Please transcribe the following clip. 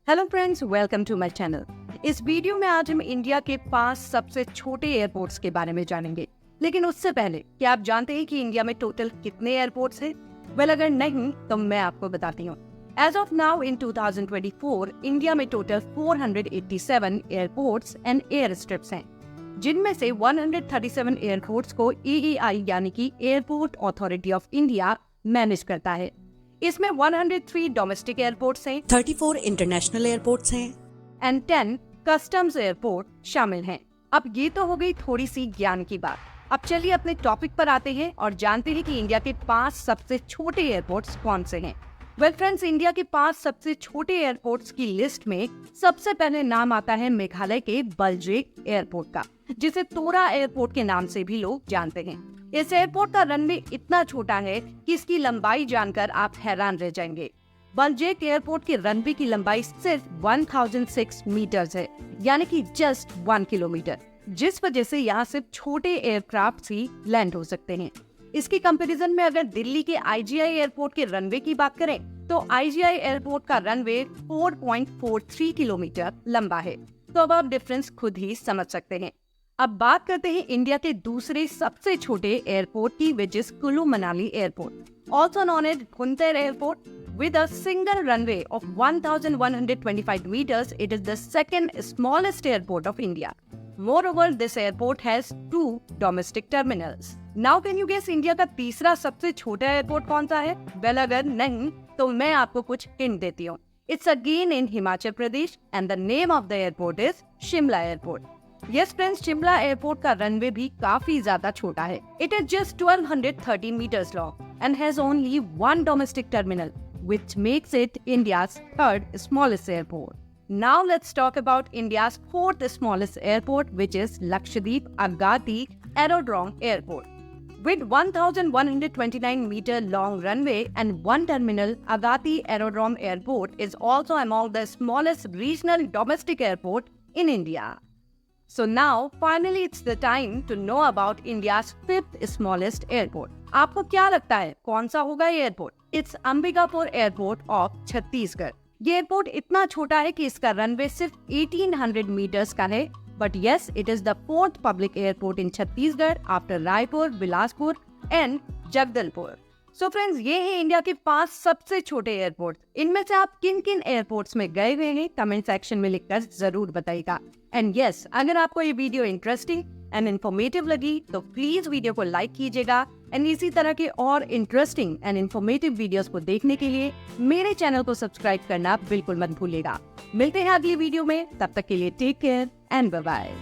Hello friends, welcome to my channel. इस video में आज हम इंडिया के 5 सबसे छोटे एयरपोर्ट्स के बारे में जानेंगे। लेकिन उससे पहले क्या आप जानते हैं कि इंडिया में टोटल कितने एयरपोर्ट्स हैं? वेल, अगर नहीं तो मैं आपको बताती हूँ। As of now in 2024 India में total 487 airports and air strips हैं, जिनमें से 137 एयरपोर्ट्स को AAI यानी कि airport authority of India manage करता है। इसमें 103 डोमेस्टिक एयरपोर्ट्स हैं, 34 इंटरनेशनल एयरपोर्ट्स हैं एंड 10 कस्टम्स एयरपोर्ट शामिल हैं। अब ये तो हो गई थोड़ी सी ज्ञान की बात। अब चलिए अपने टॉपिक पर आते हैं और जानते हैं कि इंडिया के 5 सबसे छोटे एयरपोर्ट्स कौन से हैं। वेल फ्रेंड्स, इंडिया के 5 सबसे छोटे एयरपोर्ट्स की लिस्ट में सबसे पहले नाम आता है मेघालय के बलजेक एयरपोर्ट का, जिसे तोरा एयरपोर्ट के नाम से भी लोग जानते हैं। इस एयरपोर्ट का रनवे इतना छोटा है कि इसकी लंबाई जानकर आप हैरान रह जाएंगे। बलजेक एयरपोर्ट के रनवे की लंबाई सिर्फ 1006 मीटर्स है, यानी कि जस्ट 1 किलोमीटर, जिस वजह से यहाँ सिर्फ छोटे एयरक्राफ्ट ही लैंड हो सकते हैं। इसकी कंपैरिजन में अगर दिल्ली के IGI एयरपोर्ट के रनवे की बात करें तो IGI एयरपोर्ट का रनवे 4.43 किलोमीटर लंबा है। तो अब आप डिफरेंस खुद ही समझ सकते हैं। अब बात करते हैं इंडिया के दूसरे सबसे छोटे एयरपोर्ट की, which is Kullu Manali airport, also known as Bhuntar airport. With a single runway of 1,125 meters, it is the second smallest airport of India. Moreover, this airport has 2 domestic terminals. Now, can you guess India का तीसरा सबसे छोटा airport कौन सा है? Well, अगर नहीं तो मैं आपको कुछ हिंट देती हूँ। It's again in Himachal Pradesh and the name of the airport is Shimla airport. Yes friends, Shimla airport का रनवे भी काफी ज्यादा छोटा है। It is just 1230 meters long and has only 1 domestic terminal, which makes it India's 3rd smallest airport. Now let's talk about India's 4th smallest airport, which is Lakshadweep Agatti Aerodrome Airport. With 1,129 meter long runway and 1 terminal, Agatti Aerodrome Airport is also among the smallest regional domestic airport in India. So now, finally, it's the time to know about India's 5th smallest airport. आपको क्या लगता है कौन सा होगा ये airport? It's Ambikapur airport of Chhattisgarh. ये airport इतना छोटा है कि इसका रनवे सिर्फ 1800 मीटर्स का है, but yes, it is the 4th public airport in Chhattisgarh after Raipur, Bilaspur and Jagdalpur. So friends, ये है इंडिया के 5 सबसे छोटे एयरपोर्ट। इनमें से आप किन किन एयरपोर्ट्स में गए हुए हैं कमेंट सेक्शन में लिखकर जरूर बताइएगा। एंड यस, अगर आपको ये वीडियो इंटरेस्टिंग एंड इन्फॉर्मेटिव लगी तो प्लीज वीडियो को लाइक कीजिएगा। एंड इसी तरह के और इंटरेस्टिंग एंड इन्फॉर्मेटिव वीडियोस को देखने के लिए मेरे चैनल को सब्सक्राइब करना बिल्कुल मत भूलिएगा। मिलते हैं अगली वीडियो में, तब तक के लिए take care and bye bye.